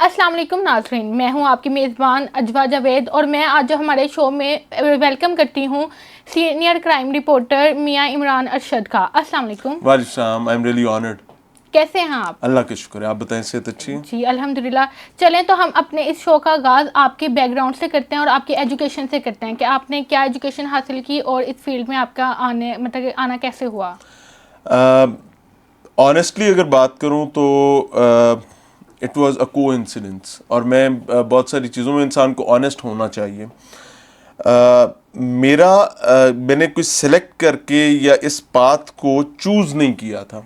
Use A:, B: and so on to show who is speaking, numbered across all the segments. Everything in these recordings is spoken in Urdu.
A: السلام علیکم ناظرین، میں ہوں آپ کی میزبان اجوا جاوید اور میں آج ہمارے شو میں ویلکم کرتی ہوں سینئر کرائم رپورٹر میاں عمران ارشد کا۔ السلام علیکم۔
B: وعلیکم السلام، آئی ایم ریئلی آنرڈ۔
A: کیسے ہیں آپ؟
B: اللہ کا شکر ہے، آپ بتائیں صحت اچھی ہے؟
A: جی الحمدللہ۔ چلیں تو ہم اپنے اس شو کا آغاز آپ کے بیک گراؤنڈ سے کرتے ہیں اور آپ کی ایجوکیشن سے کرتے ہیں کہ آپ نے کیا ایجوکیشن حاصل کی اور اس فیلڈ میں آپ کا آنا کیسے ہوا؟
B: آنیسٹلی اگر بات کروں تو اٹ واز اے کو انسیڈنس، اور میں بہت ساری چیزوں میں انسان کو آنیسٹ ہونا چاہیے۔ میں نے کچھ سلیکٹ کر کے یا اس پاتھ کو چوز نہیں کیا تھا،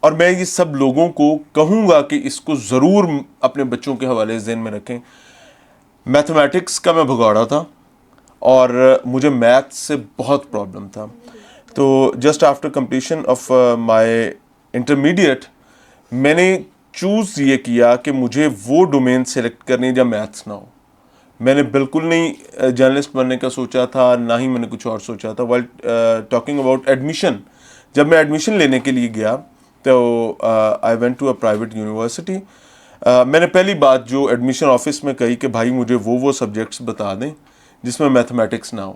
B: اور میں یہ سب لوگوں کو کہوں گا کہ اس کو ضرور اپنے بچوں کے حوالے ذہن میں رکھیں۔ میتھمیٹکس کا میں بھگوڑا تھا اور مجھے میتھ سے بہت پرابلم تھا، تو just after completion of my intermediate میں نے چوز یہ کیا کہ مجھے وہ ڈومین سلیکٹ کرنی جہاں میتھس نہ ہو۔ میں نے بالکل نہیں جرنلسٹ بننے کا سوچا تھا، نہ ہی میں نے کچھ اور سوچا تھا۔ وائل ٹاکنگ اباؤٹ ایڈمیشن، جب میں ایڈمیشن لینے کے لیے گیا تو I went to a private university. میں نے پہلی بات جو ایڈمیشن آفس میں کہی کہ بھائی مجھے وہ سبجیکٹس بتا دیں جس میں میتھمیٹکس نہ ہو،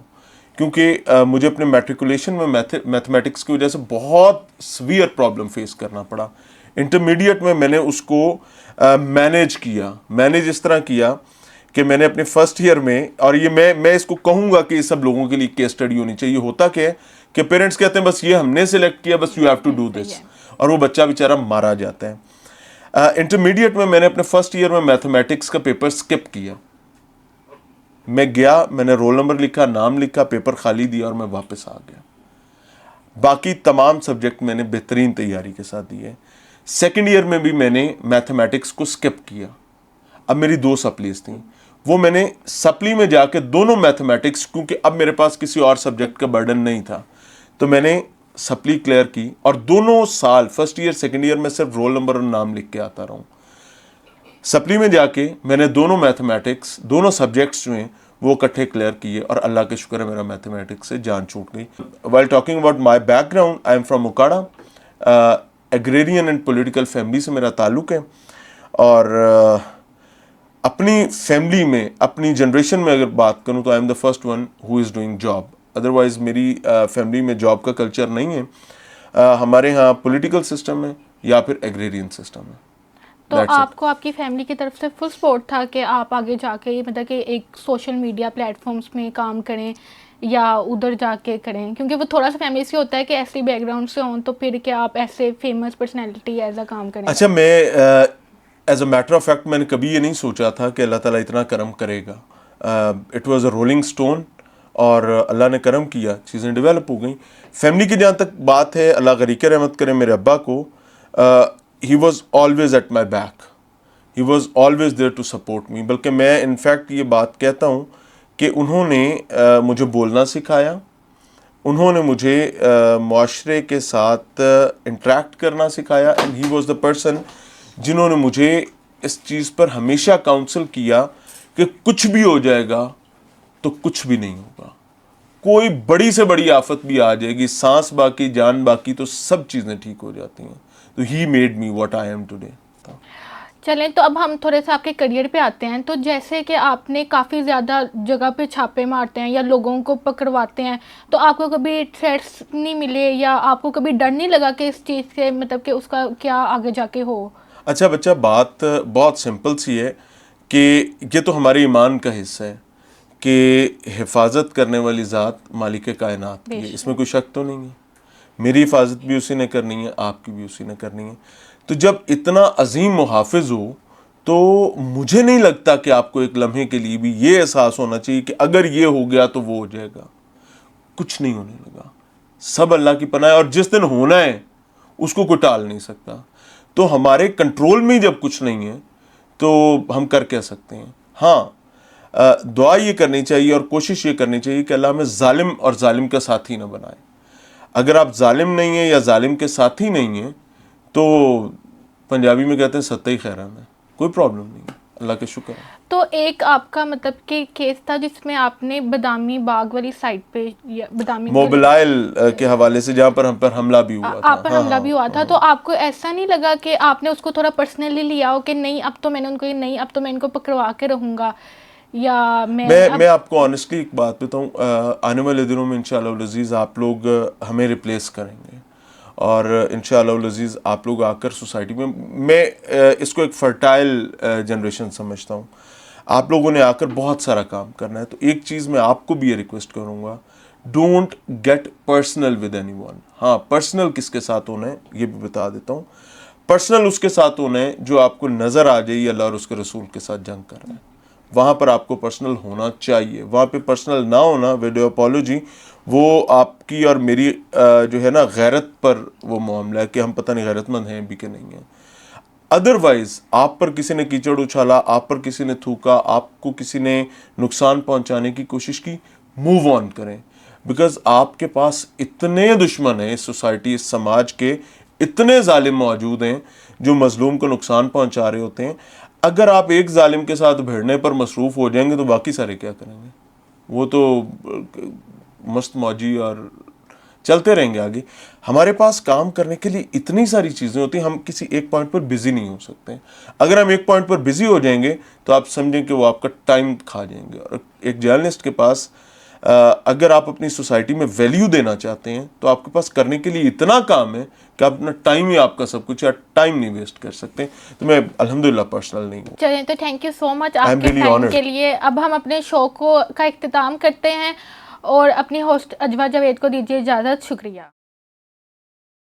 B: کیونکہ مجھے اپنے میٹریکولیشن میں میتھمیٹکس کی وجہ سے بہت سویئر پرابلم فیس کرنا پڑا۔ انٹرمیڈیٹ میں نے اس کو مینیج اس طرح کیا کہ میں نے اپنے فرسٹ ایئر میں، اور یہ میں اس کو کہوں گا کہ یہ سب لوگوں کے لیے کیس اسٹڈی ہونی چاہیے۔ ہوتا کیا ہے کہ پیرنٹس کہتے ہیں بس یہ ہم نے سلیکٹ کیا، بس you have to do this, اور وہ بچہ بیچارہ مارا جاتا ہے۔ انٹرمیڈیٹ میں نے اپنے فرسٹ ایئر میں میتھمیٹکس کا پیپر اسکپ کیا۔ میں گیا، میں نے رول نمبر لکھا، نام لکھا، پیپر خالی دیا اور میں واپس آ گیا۔ باقی تمام سبجیکٹ میں نے بہترین تیاری کے ساتھ دیے۔ سیکنڈ ایئر میں بھی میں نے میتھمیٹکس کو اسکپ کیا۔ اب میری 2 سپلیز تھیں، وہ میں نے سپلی میں جا کے دونوں میتھمیٹکس، کیونکہ اب میرے پاس کسی اور سبجیکٹ کا برڈن نہیں تھا، تو میں نے سپلی کلیئر کی، اور دونوں سال فرسٹ ایئر سیکنڈ ایئر میں صرف رول نمبر اور نام لکھ کے آتا رہا ہوں۔ سپلی میں جا کے میں نے دونوں میتھمیٹکس، دونوں سبجیکٹس جو ہیں وہ اکٹھے کلیئر کیے، اور اللہ کا شکر ہے میرا میتھمیٹکس سے جان چھوٹ گئی۔ While talking about my back ground, I am from Okara, agrarian and political family سے میرا تعلق ہے، اور اپنی فیملی میں، اپنی جنریشن میں اگر بات کروں تو I am the first one who is doing job. Otherwise میری فیملی میں جاب کا کلچر نہیں ہے۔ ہمارے ہاں پولیٹیکل سسٹم ہے یا پھر ایگریرین سسٹم ہے۔
A: تو آپ کو آپ کی فیملی کی طرف سے فل سپورٹ تھا کہ آپ آگے جا کے مطلب کہ ایک سوشل میڈیا پلیٹ فارمز میں کام کریں یا ادھر جا کے کریں؟ کیونکہ وہ تھوڑا سا فیملی سے ہوتا ہے کہ ایسی بیک گراؤنڈ سے ہوں تو پھر کیا آپ ایسے فیمس پرسنالٹی ایز اے کام کریں؟
B: اچھا، میں as a matter of fact میں نے کبھی یہ نہیں سوچا تھا کہ اللہ تعالیٰ اتنا کرم کرے گا۔ It was a rolling stone, اور اللہ نے کرم کیا، چیزیں ڈیولپ ہو گئیں۔ فیملی کی جہاں تک بات ہے، اللہ غریق رحمت کرے میرے ابا کو، he was always at my back, he was always there to support me. بلکہ میں انفیکٹ یہ بات کہتا ہوں کہ انہوں نے مجھے بولنا سکھایا، انہوں نے مجھے معاشرے کے ساتھ انٹریکٹ کرنا سکھایا، and he was the person جنہوں نے مجھے اس چیز پر ہمیشہ کاؤنسل کیا کہ کچھ بھی ہو جائے گا تو کچھ بھی نہیں ہوگا، کوئی بڑی سے بڑی آفت بھی آ جائے گی، سانس باقی جان باقی تو سب چیزیں ٹھیک ہو جاتی ہیں۔ تو he made me what I am today.
A: چلیں تو اب ہم تھوڑے سے آپ کے کریئر پہ آتے ہیں۔ تو جیسے کہ آپ نے کافی زیادہ جگہ پہ چھاپے مارتے ہیں یا لوگوں کو پکڑواتے ہیں، تو آپ کو کبھی تھریٹس نہیں ملے یا آپ کو کبھی ڈر نہیں لگا کہ اس چیز سے مطلب کہ اس کا کیا آگے جا کے ہو؟
B: اچھا بچہ، بات بہت سمپل سی ہے کہ یہ تو ہمارے ایمان کا حصہ ہے کہ حفاظت کرنے والی ذات مالک کائنات کی ہے، اس میں کوئی شک تو نہیں ہے۔ میری حفاظت بھی اسی نے کرنی ہے، آپ کی بھی اسی نے کرنی ہے۔ تو جب اتنا عظیم محافظ ہو تو مجھے نہیں لگتا کہ آپ کو ایک لمحے کے لیے بھی یہ احساس ہونا چاہیے کہ اگر یہ ہو گیا تو وہ ہو جائے گا۔ کچھ نہیں ہونے لگا، سب اللہ کی پناہ ہے، اور جس دن ہونا ہے اس کو کوئی ٹال نہیں سکتا۔ تو ہمارے کنٹرول میں جب کچھ نہیں ہے تو ہم کر کیا سکتے ہیں؟ ہاں، دعا یہ کرنی چاہیے اور کوشش یہ کرنی چاہیے کہ اللہ ہمیں ظالم اور ظالم کا ساتھی نہ بنائے۔ اگر آپ ظالم نہیں ہیں یا ظالم کے ساتھی نہیں ہیں تو پنجابی میں کہتے ہیں ستّا ہی خیران ہے، کوئی پرابلم نہیں ہے، اللہ کا شکر ہے.
A: تو ایک آپ کا مطلب کہ کیس تھا جس میں آپ نے بادامی باغ والی سائٹ پہ بادامی
B: موبلائل کے حوالے سے جہاں پر ہم پر حملہ بھی ہوا تھا.
A: آپ پر حملہ بھی ہوا تھا, تو آپ کو ایسا نہیں لگا کہ آپ نے اس کو تھوڑا پرسنلی لیا ہو کہ نہیں اب تو میں نے ان کو یہ نہیں, اب تو میں ان کو پکڑوا کے رہوں گا, یا
B: میں آپ کو آنیسٹلی ایک بات بتاؤں, آنے والے دنوں میں انشاءاللہ العزیز آپ لوگ ہمیں ریپلیس کریں گے, اور انشاءاللہ العزیز آپ لوگ آ کر سوسائٹی میں اس کو ایک فرٹائل جنریشن سمجھتا ہوں, آپ لوگوں نے آ کر بہت سارا کام کرنا ہے. تو ایک چیز میں آپ کو بھی یہ ریکویسٹ کروں گا, don't get personal with anyone. ہاں, پرسنل کس کے ساتھ ہونا ہے یہ بھی بتا دیتا ہوں. پرسنل اس کے ساتھ ہونا ہے جو آپ کو نظر آ جائے اللہ اور اس کے رسول کے ساتھ جنگ کر رہا ہے, وہاں پر آپ کو پرسنل ہونا چاہیے. وہاں پہ پرسنل نہ ہونا, ویڈیو اپالوجی, وہ آپ کی اور میری جو ہے نا غیرت پر وہ معاملہ ہے کہ ہم پتہ نہیں غیرت مند ہیں بھی کہ نہیں ہیں. ادروائز آپ پر کسی نے کیچڑ اچھالا, آپ پر کسی نے تھوکا, آپ کو کسی نے نقصان پہنچانے کی کوشش کی, موو آن کریں. بیکاز آپ کے پاس اتنے دشمن ہیں اس سوسائٹی, اس سماج کے اتنے ظالم موجود ہیں جو مظلوم کو نقصان پہنچا رہے ہوتے ہیں. اگر آپ ایک ظالم کے ساتھ بھیڑنے پر مصروف ہو جائیں گے تو باقی سارے کیا کریں گے؟ وہ تو مست موجی اور چلتے رہیں گے آگے. ہمارے پاس کام کرنے کے لیے اتنی ساری چیزیں ہوتی ہیں, ہم کسی ایک پوائنٹ پر بزی نہیں ہو سکتے. اگر ہم ایک پوائنٹ پر بزی ہو جائیں گے تو آپ سمجھیں کہ وہ آپ کا ٹائم کھا جائیں گے. اور ایک جرنلسٹ کے پاس اگر آپ اپنی سوسائٹی میں ویلیو دینا چاہتے ہیں تو آپ کے پاس کرنے کے لیے اتنا کام ہے کہ آپ اپنا ٹائم ہی آپ کا سب کچھ ہے, ٹائم نہیں ویسٹ کر سکتے. تو میں الحمدللہ پرسنل نہیں ہوں.
A: چلیں تو تھینک یو سو مچ آپ کے ٹائم کے لیے. اب ہم اپنے شو کا اختتام کرتے ہیں اور اپنی ہوسٹ اجوا جاوید کو دیجیے اجازت. شکریہ.